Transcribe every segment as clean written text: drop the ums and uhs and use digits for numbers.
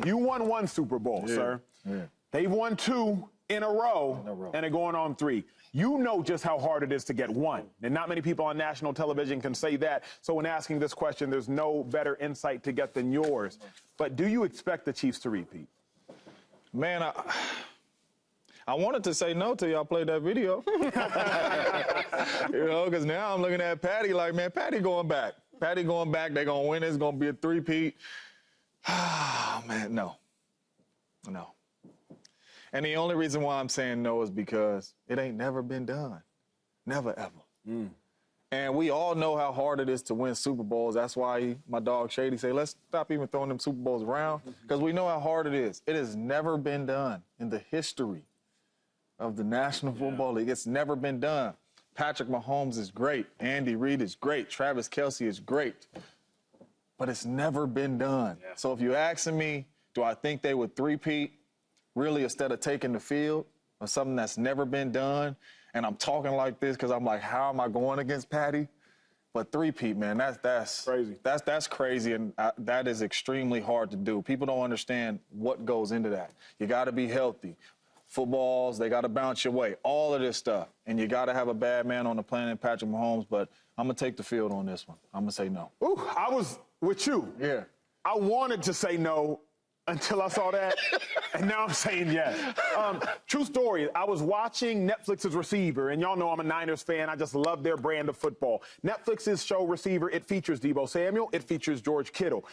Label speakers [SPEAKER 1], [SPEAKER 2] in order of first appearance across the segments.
[SPEAKER 1] You won one Super Bowl, sir. Yeah. They've won 2 in a row, and they're going on 3. You know just how hard it is to get 1, and not many people on national television can say that. So when asking this question, there's no better insight to get than yours. But do you expect the Chiefs to repeat?
[SPEAKER 2] Man, I wanted to say no till y'all played that video. You know, because now I'm looking at Patty like, man, Patty going back. Patty going back. They're going to win. It's going to be a three-peat. Ah, man, no. No. And the only reason why I'm saying no is because it ain't never been done. Never, ever. And we all know how hard it is to win Super Bowls. That's why my dog Shady say, let's stop even throwing them Super Bowls around, because we know how hard it is. It has never been done in the history of the National Football League. It's never been done. Patrick Mahomes is great. Andy Reid is great. Travis Kelce is great. But it's never been done. Yeah. So if you're asking me, do I think they would three-peat, really, instead of taking the field or something that's never been done? And I'm talking like this because I'm like, how am I going against Patty? But three-peat, man, that's crazy. That's crazy, and that is extremely hard to do. People don't understand what goes into that. You got to be healthy. Footballs, they got to bounce your way, all of this stuff. And you got to have a bad man on the planet, Patrick Mahomes, but I'm going to take the field on this one. I'm going to say no.
[SPEAKER 1] Ooh, I was with you.
[SPEAKER 2] Yeah.
[SPEAKER 1] I wanted to say no until I saw that, and now I'm saying yes. True story, I was watching Netflix's Receiver, and y'all know I'm a Niners fan. I just love their brand of football. Netflix's show Receiver, it features Deebo Samuel, it features George Kittle.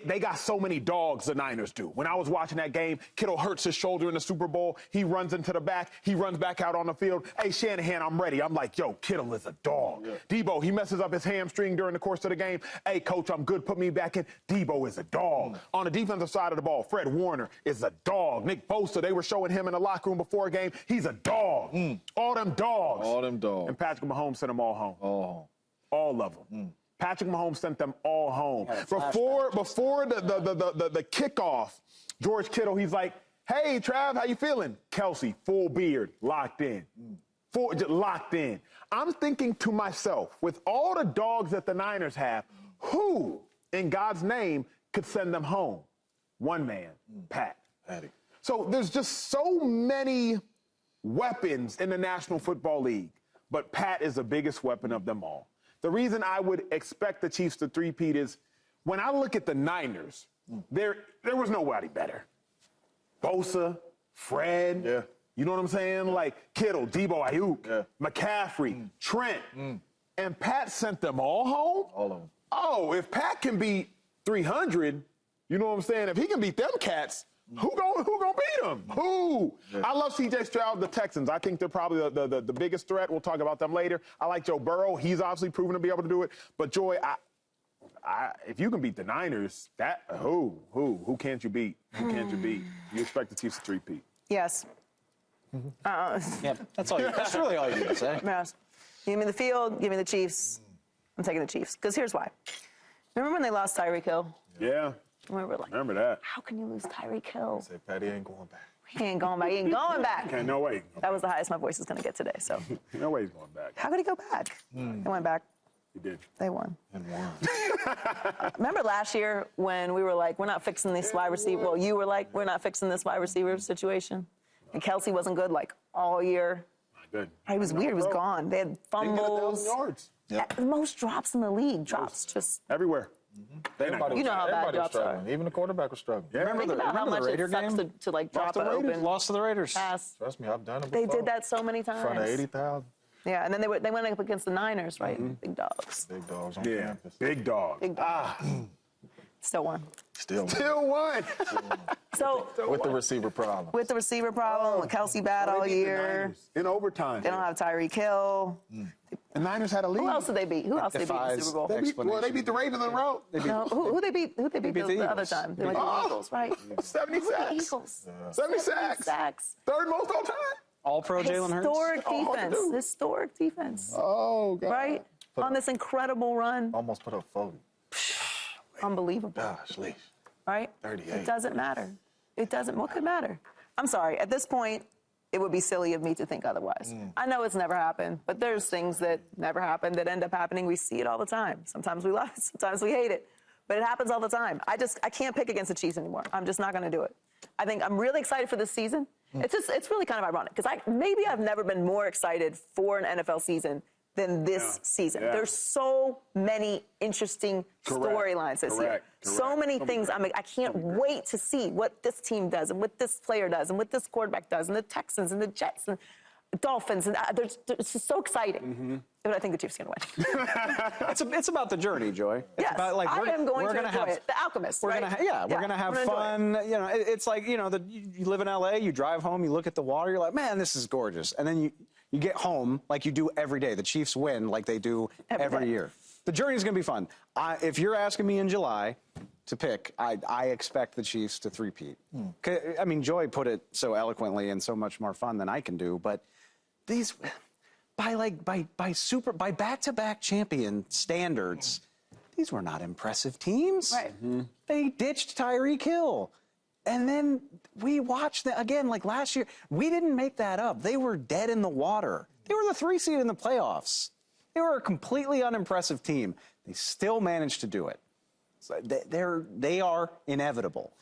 [SPEAKER 1] They got so many dogs, the Niners do. When I was watching that game, Kittle hurts his shoulder in the Super Bowl. He runs into the back. He runs back out on the field. Hey, Shanahan, I'm ready. I'm like, yo, Kittle is a dog. Yeah. Deebo, he messes up his hamstring during the course of the game. Hey, coach, I'm good. Put me back in. Deebo is a dog. On the defensive side of the ball, Fred Warner is a dog. Nick Bosa, they were showing him in the locker room before a game. He's a dog. All them dogs.
[SPEAKER 2] All them dogs.
[SPEAKER 1] And Patrick Mahomes sent them all home. All of them. Patrick Mahomes sent them all home. Before the kickoff, George Kittle, he's like, hey, Trav, how you feeling? Kelce, full beard, locked in. Locked in. I'm thinking to myself, with all the dogs that the Niners have, who, in God's name, could send them home? One man, Patty. So there's just so many weapons in the National Football League, but Pat is the biggest weapon of them all. The reason I would expect the Chiefs to three-peat is when I look at the Niners, there was nobody better. Bosa, Fred, you know what I'm saying? Like Kittle, Deebo, Ayuk, McCaffrey, Trent. And Pat sent them all home?
[SPEAKER 2] All of them.
[SPEAKER 1] Oh, if Pat can beat 300, you know what I'm saying? If he can beat them cats, who gonna beat them? Who? Yeah. I love C.J. Stroud, the Texans. I think they're probably the biggest threat. We'll talk about them later. I like Joe Burrow. He's obviously proven to be able to do it. But, Joy, if you can beat the Niners, who can't you beat? Who can't you beat? You expect the Chiefs to three-peat?
[SPEAKER 3] Yes.
[SPEAKER 4] Yeah, that's really all you need to say.
[SPEAKER 3] Yes. Give me the field, give me the Chiefs. I'm taking the Chiefs. Because here's why. Remember when they lost Tyreek Hill?
[SPEAKER 1] Yeah.
[SPEAKER 3] Remember
[SPEAKER 1] that.
[SPEAKER 3] How can you lose Tyreek Hill?
[SPEAKER 2] Say Patty ain't going back.
[SPEAKER 3] He ain't going back. He ain't going back.
[SPEAKER 1] Okay, no way.
[SPEAKER 3] That was the highest my voice is going to get today. So.
[SPEAKER 1] No way he's going back.
[SPEAKER 3] How could he go back? They went back.
[SPEAKER 1] He did.
[SPEAKER 3] They won.
[SPEAKER 2] And won.
[SPEAKER 3] Remember last year when we were like, we're not fixing this wide receiver. Well, you were like, we're not fixing this wide receiver situation. And Kelce wasn't good like all year.
[SPEAKER 1] Not good.
[SPEAKER 3] He was weird. He was gone. They had fumbles.
[SPEAKER 1] They 1,000 yards.
[SPEAKER 3] Yep. Most drops in the league. Drops just
[SPEAKER 1] everywhere.
[SPEAKER 3] You know how bad drops are.
[SPEAKER 2] Even the quarterback was struggling.
[SPEAKER 1] Yeah.
[SPEAKER 3] Remember how much it sucks to like drop an open
[SPEAKER 4] Lost to the Raiders.
[SPEAKER 3] pass.
[SPEAKER 2] Trust me, I've done it before.
[SPEAKER 3] They did that so many times.
[SPEAKER 2] In front of 80,000.
[SPEAKER 3] Yeah, and then they went up against the Niners, right? Big dogs.
[SPEAKER 2] Big dogs on campus.
[SPEAKER 1] Big dog.
[SPEAKER 3] Big dogs. Still won.
[SPEAKER 2] Still
[SPEAKER 1] won.
[SPEAKER 3] So
[SPEAKER 2] with the receiver problem.
[SPEAKER 3] With the receiver problem, with Kelsey bad all year.
[SPEAKER 1] In overtime.
[SPEAKER 3] They don't have Tyreek Hill.
[SPEAKER 1] The Niners had a lead.
[SPEAKER 3] Who else did they beat? Who else did they beat in the Super Bowl?
[SPEAKER 1] They beat the Ravens in a row.
[SPEAKER 3] Who they beat the other time? They went to the Eagles, right?
[SPEAKER 1] 70 sacks.
[SPEAKER 3] Eagles.
[SPEAKER 1] 70 sacks. Third most all time.
[SPEAKER 4] All-pro Jalen Hurts.
[SPEAKER 3] Historic defense. Historic defense.
[SPEAKER 1] Oh, God.
[SPEAKER 3] Right? On this incredible run.
[SPEAKER 2] Almost put up 40.
[SPEAKER 3] Unbelievable.
[SPEAKER 2] Gosh, Lee.
[SPEAKER 3] Right?
[SPEAKER 2] 38.
[SPEAKER 3] It doesn't matter. It doesn't. What could matter? I'm sorry. At this point, it would be silly of me to think otherwise. I know it's never happened, but there's things that never happen that end up happening. We see it all the time. Sometimes we love it. Sometimes we hate it. but it happens all the time. I can't pick against the Chiefs anymore. I'm just not going to do it. I'm really excited for this season. It's really kind of ironic because maybe I've never been more excited for an NFL season than this season. Yeah. There's so many interesting storylines this year. So many things. I can't wait to see what this team does and what this player does and what this quarterback does and the Texans and the Jets and the Dolphins. And it's just so exciting. But I think the Chiefs are going to win.
[SPEAKER 4] It's about the journey, Joy.
[SPEAKER 3] Yes,
[SPEAKER 4] about, like,
[SPEAKER 3] I am going to enjoy it. The Alchemist,
[SPEAKER 4] we're
[SPEAKER 3] right?
[SPEAKER 4] We're going to have fun. You know, it's like, you live in L.A., you drive home, you look at the water, you're like, man, this is gorgeous. And then you get home like you do every day. The Chiefs win like they do every year. The journey's going to be fun. If you're asking me in July to pick, I expect the Chiefs to three-peat. I mean, Joy put it so eloquently and so much more fun than I can do, but these... By back-to-back champion standards, these were not impressive teams.
[SPEAKER 3] Right.
[SPEAKER 4] They ditched Tyreek Hill. And then we watched them again, like last year. We didn't make that up. They were dead in the water. They were the 3 seed in the playoffs. They were a completely unimpressive team. They still managed to do it. So they are inevitable.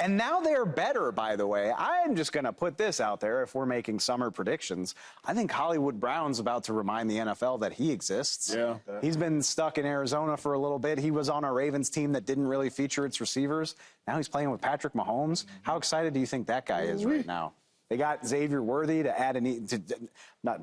[SPEAKER 4] And now they're better, by the way. I'm just going to put this out there if we're making summer predictions. I think Hollywood Brown's about to remind the NFL that he exists. Yeah. He's been stuck in Arizona for a little bit. He was on a Ravens team that didn't really feature its receivers. Now he's playing with Patrick Mahomes. How excited do you think that guy is right now? They got Xavier Worthy to add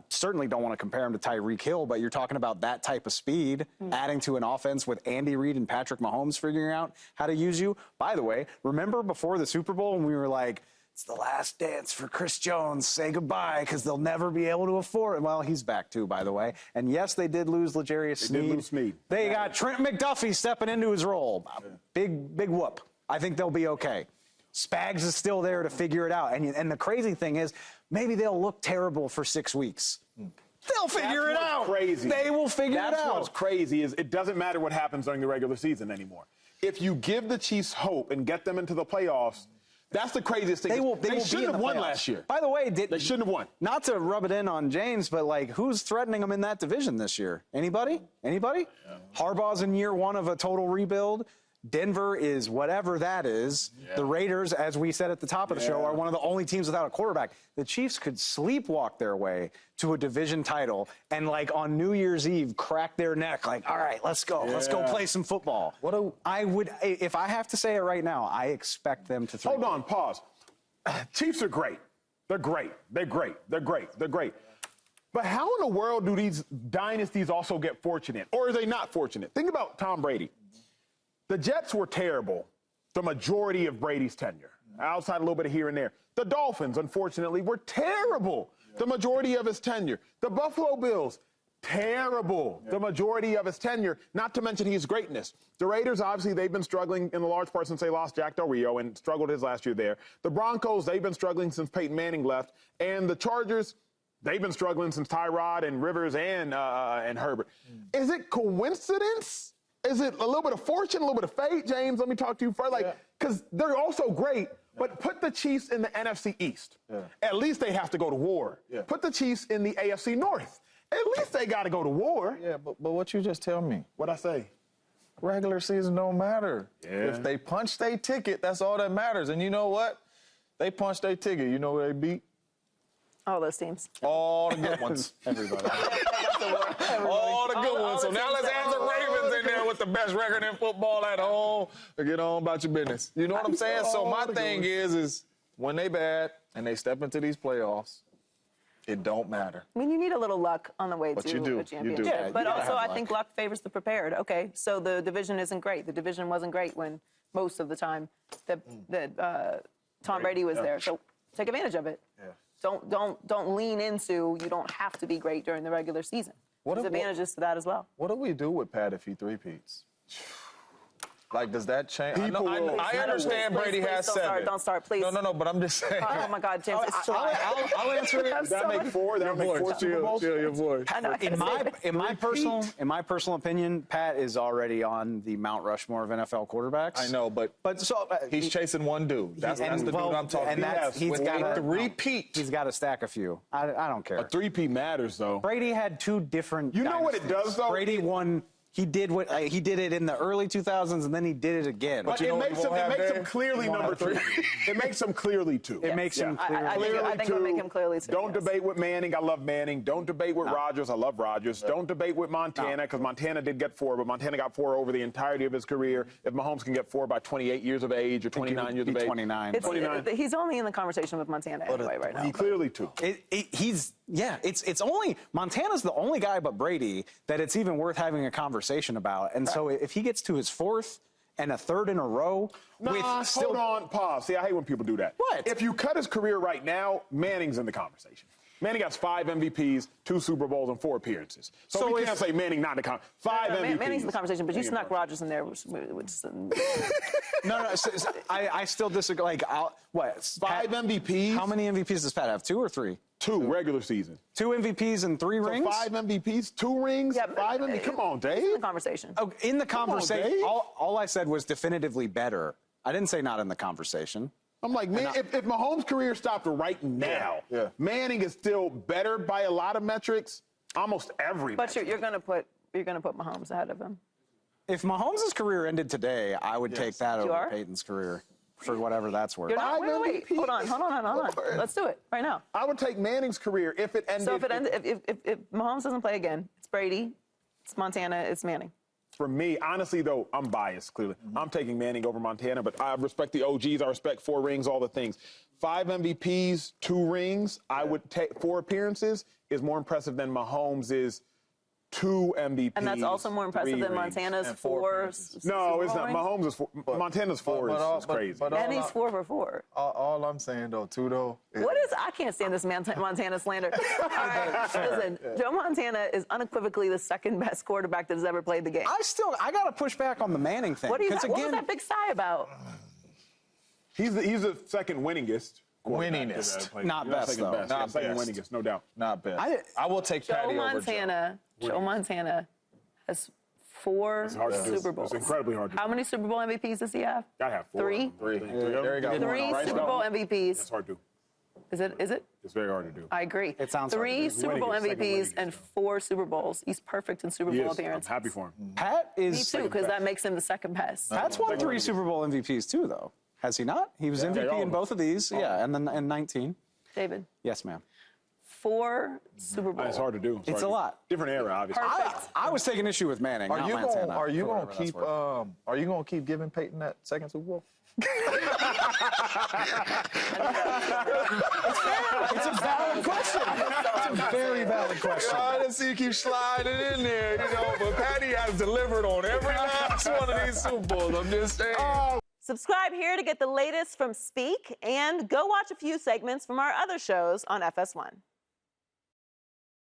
[SPEAKER 4] certainly don't want to compare him to Tyreek Hill, but you're talking about that type of speed, adding to an offense with Andy Reid and Patrick Mahomes figuring out how to use you. By the way, remember before the Super Bowl when we were like, it's the last dance for Chris Jones. Say goodbye because they'll never be able to afford it. Well, he's back too, by the way. And yes, they did lose L'Jarius Sneed. They got Trent McDuffie stepping into his role. Big whoop. I think they'll be okay. Spags is still there to figure it out. And the crazy thing is, maybe they'll look terrible for 6 weeks. They'll figure it out.
[SPEAKER 1] Crazy.
[SPEAKER 4] They will figure it out.
[SPEAKER 1] That's what's crazy is it doesn't matter what happens during the regular season anymore. If you give the Chiefs hope and get them into the playoffs, that's the craziest thing. They shouldn't have won last year.
[SPEAKER 4] By the way,
[SPEAKER 1] they shouldn't have won.
[SPEAKER 4] Not to rub it in on James, but like, who's threatening them in that division this year? Anybody? Anybody? Yeah. Harbaugh's in year 1 of a total rebuild. Denver is whatever that is. Yeah. The Raiders, as we said at the top of the show, are one of the only teams without a quarterback. The Chiefs could sleepwalk their way to a division title and, like, on New Year's Eve, crack their neck. Like, all right, let's go. Let's go play some football. If I have to say it right now, I expect them to.
[SPEAKER 1] Hold on, pause. Chiefs are great. They're great. They're great. They're great. They're great. But how in the world do these dynasties also get fortunate? Or are they not fortunate? Think about Tom Brady. The Jets were terrible the majority of Brady's tenure, outside a little bit of here and there. The Dolphins, unfortunately, were terrible the majority of his tenure. The Buffalo Bills, terrible the majority of his tenure, not to mention his greatness. The Raiders, obviously, they've been struggling in a large part since they lost Jack Del Rio and struggled his last year there. The Broncos, they've been struggling since Peyton Manning left. And the Chargers, they've been struggling since Tyrod and Rivers and Herbert. Is it coincidence? Is it a little bit of fortune, a little bit of fate? James, let me talk to you first. Because they're also great, but put the Chiefs in the NFC East. At least they have to go to war. Put the Chiefs in the AFC North. At least they got to go to war.
[SPEAKER 2] Yeah, but what you just tell me?
[SPEAKER 1] What'd I say?
[SPEAKER 2] Regular season don't matter. If they punch their ticket, that's all that matters. And you know what? They punched their ticket. You know who they beat?
[SPEAKER 3] All those teams.
[SPEAKER 2] All the good ones.
[SPEAKER 4] Everybody.
[SPEAKER 2] All the good ones. So now let's add the Ravens in there with the best record in football at home to get on about your business. You know what I'm saying? So my thing is when they bad and they step into these playoffs, it don't matter.
[SPEAKER 3] I mean, you need a little luck on the way to a championship.
[SPEAKER 2] You do. Yeah,
[SPEAKER 3] but also, I think luck favors the prepared. Okay, so the division isn't great. The division wasn't great when most of the time that Tom Brady was there. So take advantage of it. Yeah. Don't lean into you don't have to be great during the regular season. There's advantages to that as well.
[SPEAKER 2] What do we do with Pat if he three-peats? Like, does that change? I understand Brady has 7.
[SPEAKER 3] Don't start, please.
[SPEAKER 2] No, but I'm just saying.
[SPEAKER 3] Oh, my God, James, it's July.
[SPEAKER 4] I'll answer it.
[SPEAKER 1] Does that make 4? That make 4 Super Bowls?
[SPEAKER 2] Chill your voice.
[SPEAKER 4] In my personal opinion, Pat is already on the Mount Rushmore of NFL quarterbacks.
[SPEAKER 2] I know, but he's chasing one dude. That's the dude I'm talking about.
[SPEAKER 4] He's got a
[SPEAKER 2] three-peat.
[SPEAKER 4] He's got to stack a few. I don't care.
[SPEAKER 1] A three-peat matters, though.
[SPEAKER 4] Brady had 2 different.
[SPEAKER 1] You know what it does, though?
[SPEAKER 4] Brady won He did he did it in the early 2000s, and then he did it again.
[SPEAKER 1] But it makes him clearly number 2. It makes him clearly 2.
[SPEAKER 4] It makes him clearly.
[SPEAKER 3] I think it would make him clearly 2.
[SPEAKER 1] Don't debate with Manning. I love Manning. Don't debate with Rodgers. I love Rodgers. Don't debate with Montana, because Montana did get 4, but Montana got 4 over the entirety of his career. If Mahomes can get 4 by 28 years of age or 29 years of age.
[SPEAKER 4] 29.
[SPEAKER 3] He's only in the conversation with Montana anyway right now.
[SPEAKER 1] He clearly 2.
[SPEAKER 4] It's only Montana's the only guy but Brady that it's even worth having a conversation about. And so if he gets to his 4th and a 3rd in a row,
[SPEAKER 1] hold on, pause. See, I hate when people do that.
[SPEAKER 4] What?
[SPEAKER 1] If you cut his career right now, Manning's in the conversation. Manning has 5 MVPs, 2 Super Bowls, and 4 appearances. So we can't say Manning not in the conversation. 5 MVPs.
[SPEAKER 3] Manning's in the conversation, but you snuck Rodgers in there.
[SPEAKER 4] No. I still disagree. Like, what?
[SPEAKER 1] 5 MVPs?
[SPEAKER 4] How many MVPs does Pat have? 2 or 3?
[SPEAKER 1] 2 regular season.
[SPEAKER 4] 2 MVPs and 3 rings?
[SPEAKER 1] 5 MVPs, 2 rings, 5 MVPs. Come on, Dave.
[SPEAKER 3] In the conversation.
[SPEAKER 4] Oh, in the conversation.
[SPEAKER 1] Dave.
[SPEAKER 4] All I said was definitively better. I didn't say not in the conversation.
[SPEAKER 1] I'm like, man, if Mahomes' career stopped right now, Manning is still better by a lot of metrics, almost every.
[SPEAKER 3] But you're going to put Mahomes ahead of him.
[SPEAKER 4] If Mahomes' career ended today, I would take that over Peyton's career for whatever that's worth.
[SPEAKER 3] You're not, wait. Hold on. Let's do it right now.
[SPEAKER 1] I would take Manning's career if it ended.
[SPEAKER 3] So if Mahomes doesn't play again, it's Brady, it's Montana, it's Manning.
[SPEAKER 1] For me, honestly, though, I'm biased, clearly. I'm taking Manning over Montana, but I respect the OGs. I respect 4 rings, all the things. 5 MVPs, 2 rings, I would take 4 appearances is more impressive than Mahomes' 2 MVPs.
[SPEAKER 3] And that's also more impressive than Montana's 4.
[SPEAKER 1] No, it's not. Mahomes is 4. Montana's 4 is crazy.
[SPEAKER 3] And he's 4 for 4.
[SPEAKER 2] All I'm saying, though, too, though.
[SPEAKER 3] I can't stand this Montana slander. All right, listen, Joe Montana is unequivocally the 2nd best quarterback that has ever played the game.
[SPEAKER 4] I got to push back on the Manning thing.
[SPEAKER 3] What was that big sigh about?
[SPEAKER 1] He's the 2nd winningest.
[SPEAKER 2] Winningest.
[SPEAKER 4] Not best, though.
[SPEAKER 1] Best.
[SPEAKER 2] Not
[SPEAKER 1] second
[SPEAKER 2] best.
[SPEAKER 1] winningest, no doubt.
[SPEAKER 2] Not best. I will take Patty over Joe.
[SPEAKER 3] Joe Montana has 4 Super Bowls.
[SPEAKER 1] It's incredibly hard to do.
[SPEAKER 3] How many Super Bowl MVPs does he have?
[SPEAKER 1] I have 4.
[SPEAKER 3] 3?
[SPEAKER 2] There you go.
[SPEAKER 3] 3 Super Bowl MVPs.
[SPEAKER 1] It's hard to do.
[SPEAKER 3] Is it?
[SPEAKER 1] It's very hard to do.
[SPEAKER 3] I agree.
[SPEAKER 4] It sounds
[SPEAKER 3] 3 Super Bowl
[SPEAKER 1] Second
[SPEAKER 3] MVPs and 4 Super Bowls. He's perfect in Super Bowl appearances.
[SPEAKER 1] I'm happy for him.
[SPEAKER 4] Pat is.
[SPEAKER 3] Me too, because that makes him the 2nd best.
[SPEAKER 4] Pat's won 3 Super Bowl MVPs too, though. Has he not? He was MVP in both of these. Yeah, and then in 19.
[SPEAKER 3] David.
[SPEAKER 4] Yes, ma'am.
[SPEAKER 3] 4 Super Bowls.
[SPEAKER 1] It's hard to do.
[SPEAKER 4] It's a lot.
[SPEAKER 1] Different era, obviously.
[SPEAKER 4] I was taking issue with Manning.
[SPEAKER 2] Are
[SPEAKER 4] not
[SPEAKER 2] you
[SPEAKER 4] Montana,
[SPEAKER 2] gonna keep giving Peyton that 2nd Super Bowl?
[SPEAKER 4] It's a valid question. It's a very valid question.
[SPEAKER 2] I didn't see you keep sliding in there, but Patty has delivered on every last one of these Super Bowls. I'm just saying.
[SPEAKER 3] Subscribe here to get the latest from Speak, and go watch a few segments from our other shows on FS1.